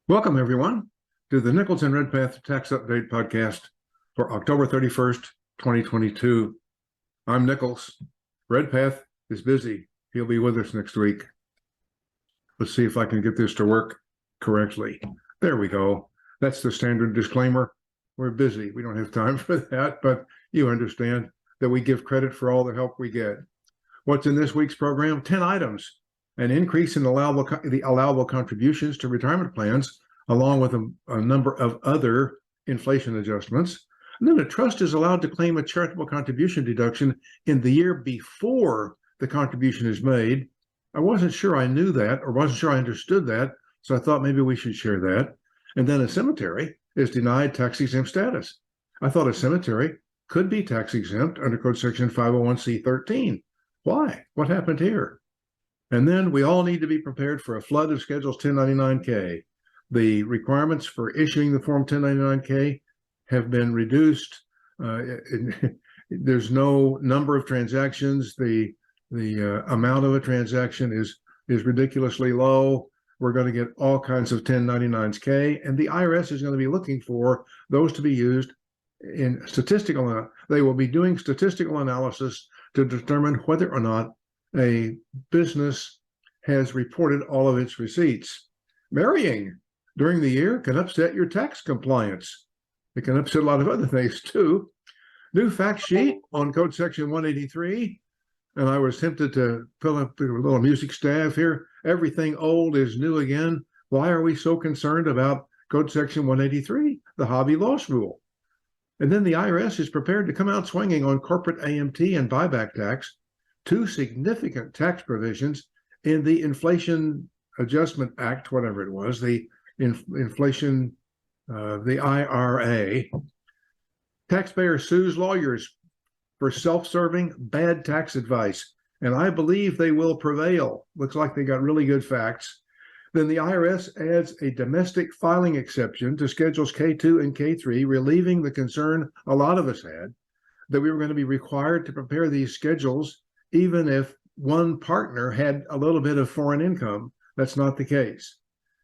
Welcome, everyone, to the Nichols and Redpath Tax Update Podcast for October 31st, 2022. I'm Nichols. Redpath is busy. He'll be with us next week. Let's see if I can get this to work correctly. There we go. That's the standard disclaimer. We're busy. We don't have time for that, but you understand that we give credit for all the help we get. What's in this week's program? 10 items. An increase in the allowable contributions to retirement plans, along with a number of other inflation adjustments. And then a trust is allowed to claim a charitable contribution deduction in the year before the contribution is made. I wasn't sure I knew that, or wasn't sure I understood that, so I thought maybe we should share that. And then a cemetery is denied tax-exempt status. I thought a cemetery could be tax-exempt under Code Section 501c13. Why? What happened here? And then we all need to be prepared for a flood of Schedules 1099-K. The requirements for issuing the Form 1099-K have been reduced. There's no number of transactions. The amount of a transaction is ridiculously low. We're going to get all kinds of 1099-K, and the IRS is going to be looking for those to be used in statistical. They will be doing statistical analysis to determine whether or not a business has reported all of its receipts. Marrying during the year can upset your tax compliance. It can upset a lot of other things too. New fact sheet on Code Section 183, and I was tempted to fill up a little music staff here. Everything old is new again. Why are we so concerned about Code Section 183, the hobby loss rule? And then the IRS is prepared to come out swinging on corporate AMT and buyback tax, two significant tax provisions in the Inflation Adjustment Act, whatever it was, the IRA. Taxpayer sues lawyers for self-serving bad tax advice, and I believe they will prevail. Looks like they got really good facts. Then the IRS adds a domestic filing exception to Schedules K2 and K3, relieving the concern a lot of us had that we were going to be required to prepare these schedules even if one partner had a little bit of foreign income. That's not the case.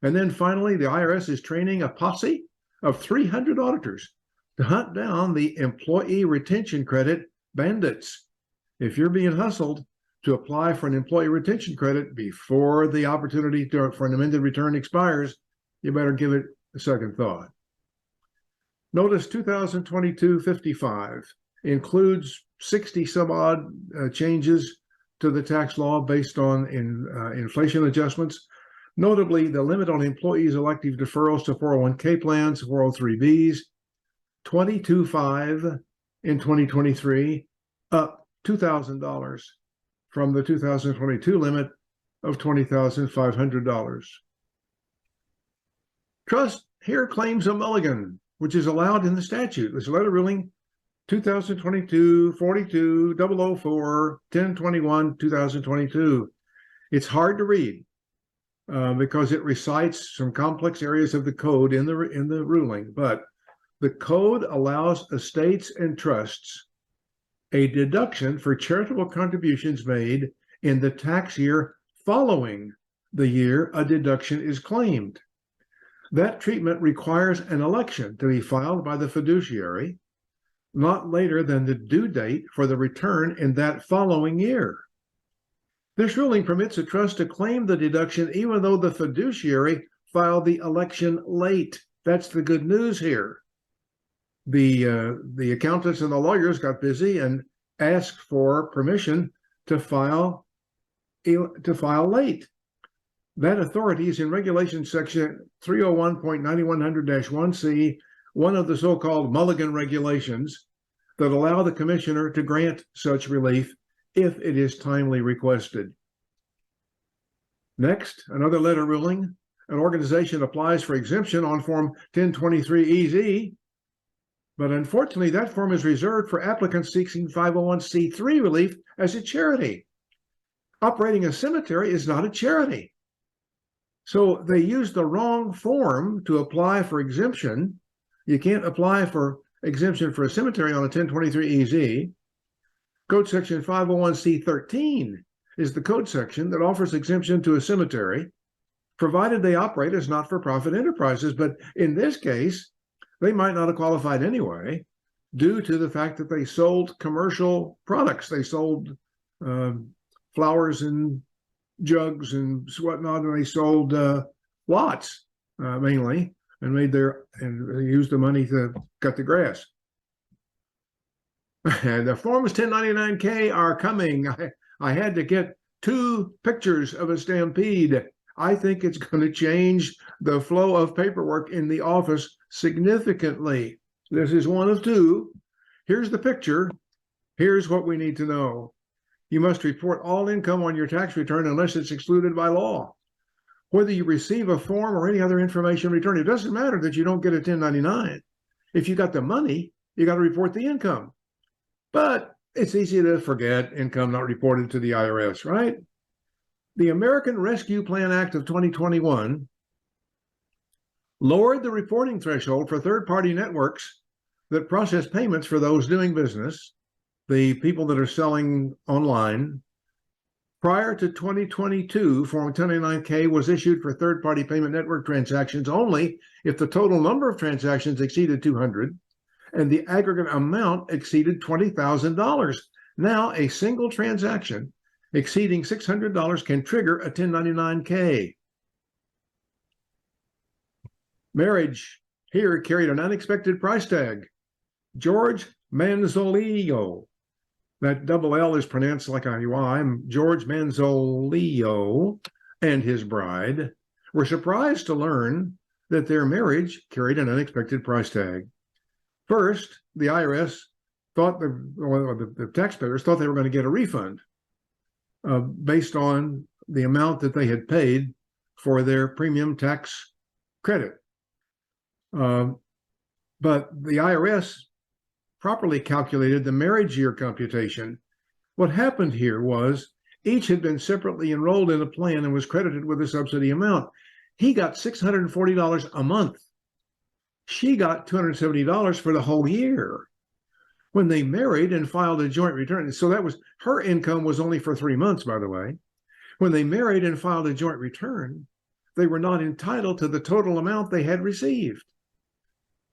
And then finally, the IRS is training a posse of 300 auditors to hunt down the employee retention credit bandits. If you're being hustled to apply for an employee retention credit before the opportunity for an amended return expires, you better give it a second thought. Notice 2022-55 includes 60 some odd changes to the tax law based on inflation adjustments, notably the limit on employees' elective deferrals to 401k plans, 403bs, 22.5 in 2023, up $2,000 from the 2022 limit of $20,500. Trust here claims a mulligan, which is allowed in the statute. This letter ruling 2022-42-004-1021-2022. It's hard to read because it recites some complex areas of the code in the ruling, but the code allows estates and trusts a deduction for charitable contributions made in the tax year following the year a deduction is claimed. That treatment requires an election to be filed by the fiduciary not later than the due date for the return in that following year. This ruling permits a trust to claim the deduction even though the fiduciary filed the election late. That's the good news here. The accountants and the lawyers got busy and asked for permission to file late. That authority is in Regulation Section 301.9100-1C, one of the so-called Mulligan regulations that allow the commissioner to grant such relief if it is timely requested. Next, another letter ruling. An organization applies for exemption on Form 1023-EZ, but unfortunately that form is reserved for applicants seeking 501c3 relief as a charity. Operating a cemetery is not a charity. So they used the wrong form to apply for exemption. You can't apply for exemption for a cemetery on a 1023-EZ. Code Section 501c13 is the code section that offers exemption to a cemetery. provided they operate as not-for-profit enterprises. But in this case, they might not have qualified anyway, due to the fact that they sold commercial products. They sold flowers and jugs and whatnot, and they sold lots mainly, and they used the money to cut the grass. And the Forms 1099-K are coming. I had to get 2 pictures of a stampede. I think it's going to change the flow of paperwork in the office significantly. This is one of 2. Here's the picture. Here's what we need to know. You must report all income on your tax return unless it's excluded by law. Whether you receive a form or any other information returned, it doesn't matter that you don't get a 1099. If you got the money, you got to report the income. But it's easy to forget income not reported to the IRS, right? The American Rescue Plan Act of 2021 lowered the reporting threshold for third-party networks that process payments for those doing business, the people that are selling online. Prior to 2022, Form 1099-K was issued for third-party payment network transactions only if the total number of transactions exceeded 200 and the aggregate amount exceeded $20,000. Now, a single transaction exceeding $600 can trigger a 1099-K. Marriage here carried an unexpected price tag. George Manzolillo, that double L is pronounced like a Y. George Manzolillo and his bride were surprised to learn that their marriage carried an unexpected price tag. First, the IRS thought the taxpayers thought they were going to get a refund based on the amount that they had paid for their premium tax credit. But the IRS properly calculated the marriage year computation. What happened here was each had been separately enrolled in a plan and was credited with a subsidy amount. He got $640 a month. She got $270 for the whole year. When they married and filed a joint return, so that was, her income was only for 3 months, by the way. When they married and filed a joint return, they were not entitled to the total amount they had received.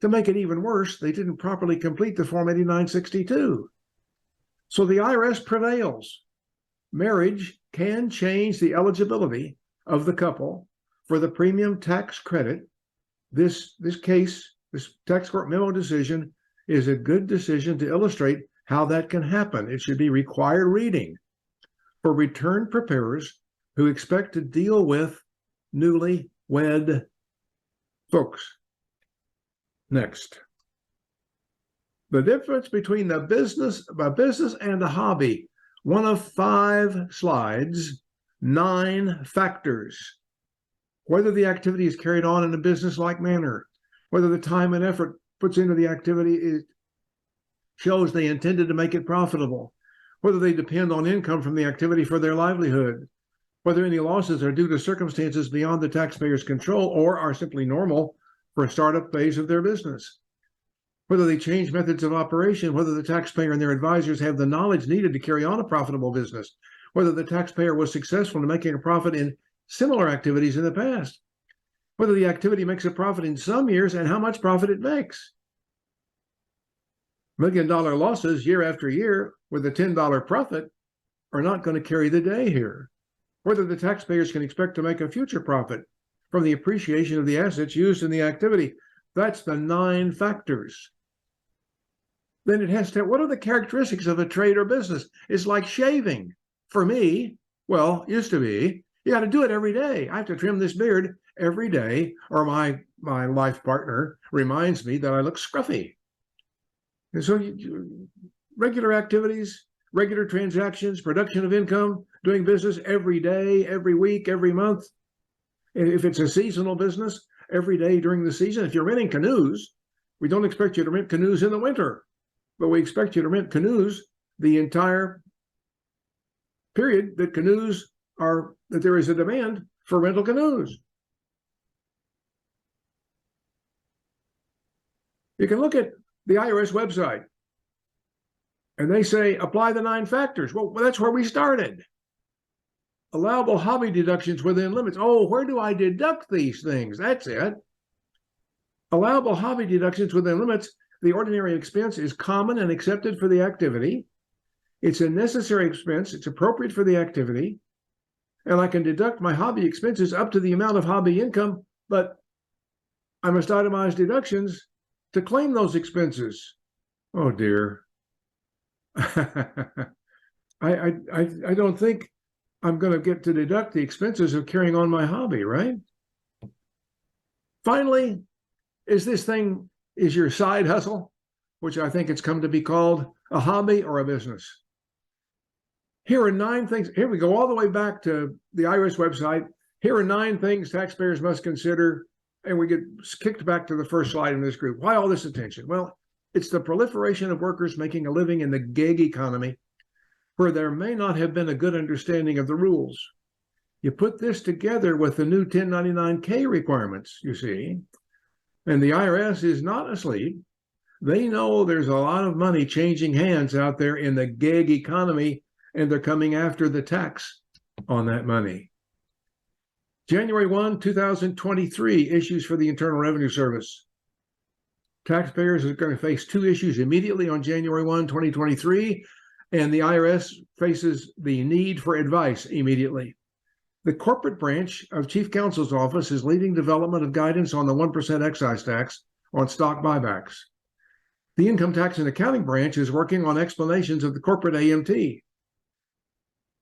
To make it even worse, they didn't properly complete the Form 8962. So the IRS prevails. Marriage can change the eligibility of the couple for the premium tax credit. This tax court memo decision is a good decision to illustrate how that can happen. It should be required reading for return preparers who expect to deal with newly wed folks. Next, the difference between a business and a hobby. One of 5 slides, 9 factors. Whether the activity is carried on in a business-like manner, whether the time and effort puts into the activity shows they intended to make it profitable, whether they depend on income from the activity for their livelihood, whether any losses are due to circumstances beyond the taxpayer's control or are simply normal for a startup phase of their business, whether they change methods of operation, whether the taxpayer and their advisors have the knowledge needed to carry on a profitable business, whether the taxpayer was successful in making a profit in similar activities in the past, whether the activity makes a profit in some years and how much profit it makes. $1 million losses year after year with a $10 profit are not going to carry the day here. Whether the taxpayers can expect to make a future profit from the appreciation of the assets used in the activity. That's the 9 factors. Then it has to, what are the characteristics of a trade or business? It's like shaving. For me, well, used to be, you got to do it every day. I have to trim this beard every day, or my life partner reminds me that I look scruffy. And so regular activities, regular transactions, production of income, doing business every day, every week, every month. If it's a seasonal business, every day during the season. If you're renting canoes, we don't expect you to rent canoes in the winter, but we expect you to rent canoes the entire period that there is a demand for rental canoes. You can look at the IRS website and they say, apply the 9 factors. Well, that's where we started. allowable hobby deductions within limits. Oh, where do I deduct these things? That's it. Allowable hobby deductions within limits. The ordinary expense is common and accepted for the activity. It's a necessary expense. It's appropriate for the activity. And I can deduct my hobby expenses up to the amount of hobby income, but I must itemize deductions to claim those expenses. Oh dear. I don't think I'm going to get to deduct the expenses of carrying on my hobby, right? Finally, is your side hustle, which I think it's come to be called, a hobby or a business? Here are 9 things. Here we go all the way back to the IRS website. Here are 9 things taxpayers must consider. And we get kicked back to the first slide in this group. Why all this attention? Well, it's the proliferation of workers making a living in the gig economy where there may not have been a good understanding of the rules. You put this together with the new 1099K requirements, you see, and the IRS is not asleep. They know there's a lot of money changing hands out there in the gig economy, and they're coming after the tax on that money. January 1, 2023, issues for the Internal Revenue Service. Taxpayers are going to face 2 issues immediately on January 1, 2023, and the IRS faces the need for advice immediately. The corporate branch of Chief Counsel's Office is leading development of guidance on the 1% excise tax on stock buybacks. The Income Tax and Accounting branch is working on explanations of the corporate AMT.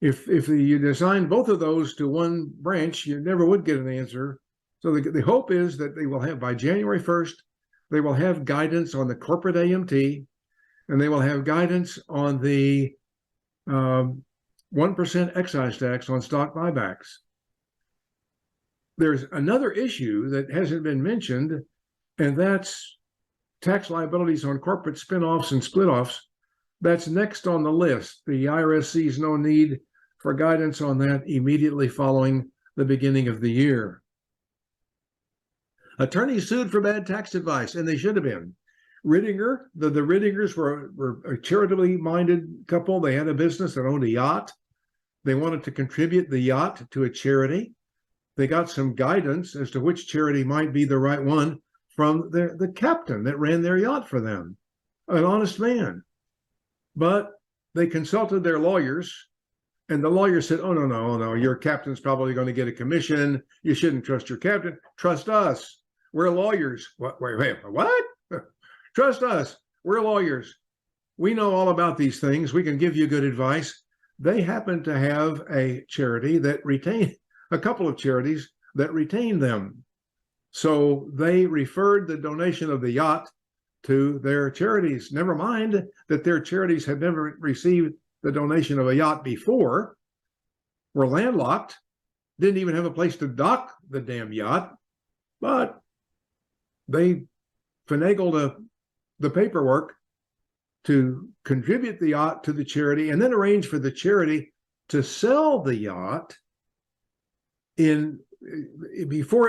If you assign both of those to one branch, you never would get an answer. So the hope is that they will have, by January 1st, they will have guidance on the corporate AMT, and they will have guidance on the 1% excise tax on stock buybacks. There's another issue that hasn't been mentioned, and that's tax liabilities on corporate spinoffs and splitoffs. That's next on the list. The IRS sees no need for guidance on that immediately following the beginning of the year. Attorneys sued for bad tax advice, and they should have been. Riddinger, the Riddingers were a charitably minded couple. They had a business that owned a yacht. They wanted to contribute the yacht to a charity. They got some guidance as to which charity might be the right one from the captain that ran their yacht for them, an honest man. But they consulted their lawyers, and the lawyer said, oh, no, your captain's probably going to get a commission. You shouldn't trust your captain. Trust us. We're lawyers. What? Wait, what? Trust us. We're lawyers. We know all about these things. We can give you good advice. They happen to have a charity that a couple of charities that retained them. So they referred the donation of the yacht to their charities. Never mind that their charities had never received the donation of a yacht before, were landlocked, didn't even have a place to dock the damn yacht, but they finagled the paperwork to contribute the yacht to the charity and then arrange for the charity to sell the yacht before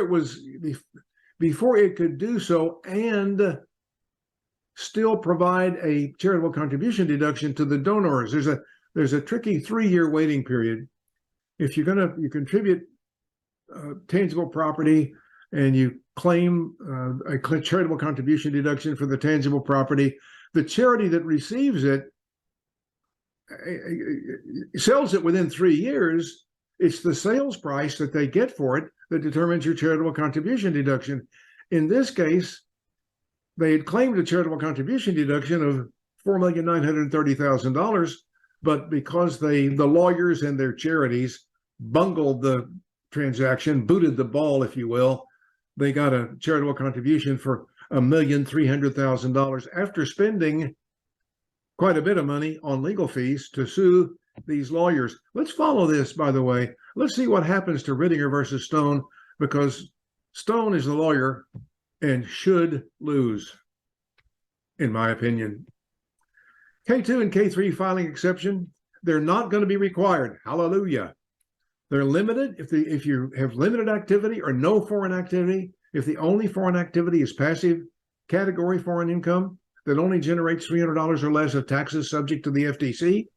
it could do so and still provide a charitable contribution deduction to the donors. There's a tricky 3-year waiting period. If you contribute tangible property and you claim a charitable contribution deduction for the tangible property, the charity that receives it sells it within 3 years. It's the sales price that they get for it that determines your charitable contribution deduction. In this case, they had claimed a charitable contribution deduction of $4,930,000, but because the lawyers and their charities bungled the transaction, booted the ball, if you will, they got a charitable contribution for $1,300,000 after spending quite a bit of money on legal fees to sue these lawyers. Let's follow this, by the way. Let's see what happens to Riddinger versus Stone, because Stone is the lawyer and should lose, in my opinion. K2 and K3 filing exception, they're not going to be required. Hallelujah. They're limited if you have limited activity or no foreign activity. If the only foreign activity is passive category foreign income that only generates $300 or less of taxes subject to the FTC,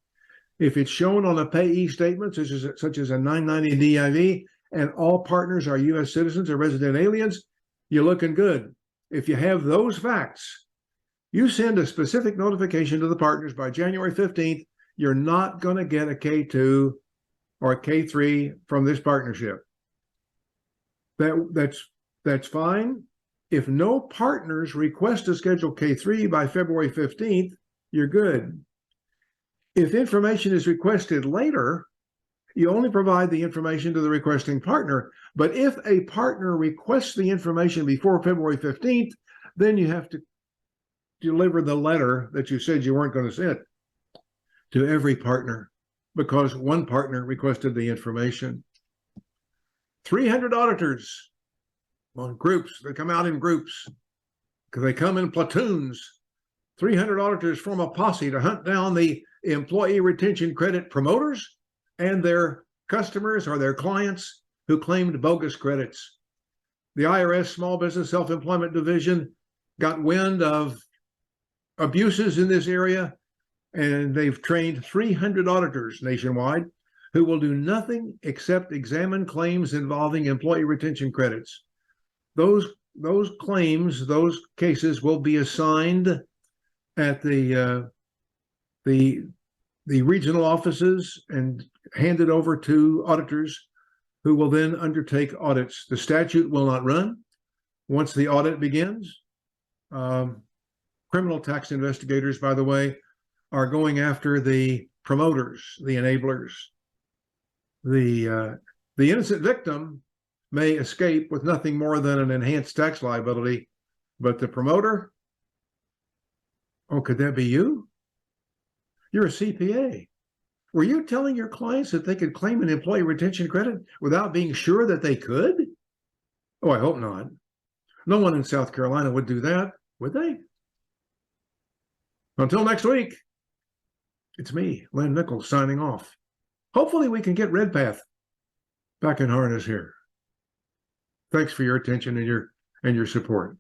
If it's shown on a payee statement, such as a 990 DIV, and all partners are U.S. citizens or resident aliens, you're looking good. If you have those facts, you send a specific notification to the partners by January 15th, you're not going to get a K2 or a K3 from this partnership. That's fine. If no partners request to schedule K3 by February 15th, you're good. If information is requested later, you only provide the information to the requesting partner. But if a partner requests the information before February 15th, then you have to deliver the letter that you said you weren't going to send to every partner because one partner requested the information. 300 auditors on groups. They come out in groups because they come in platoons. 300 auditors form a posse to hunt down the employee retention credit promoters and their customers or their clients who claimed bogus credits. The IRS Small Business Self-Employment Division got wind of abuses in this area, and they've trained 300 auditors nationwide who will do nothing except examine claims involving employee retention credits. Those claims, those cases will be assigned at the regional offices and handed over to auditors who will then undertake audits. The statute will not run once the audit begins. Criminal tax investigators, by the way, are going after the promoters, the enablers. The innocent victim may escape with nothing more than an enhanced tax liability, but the promoter, oh, could that be you? You're a CPA. Were you telling your clients that they could claim an employee retention credit without being sure that they could? Oh, I hope not. No one in South Carolina would do that, would they? Until next week, it's me, Len Nichols, signing off. Hopefully we can get Redpath back in harness here. Thanks for your attention and your support.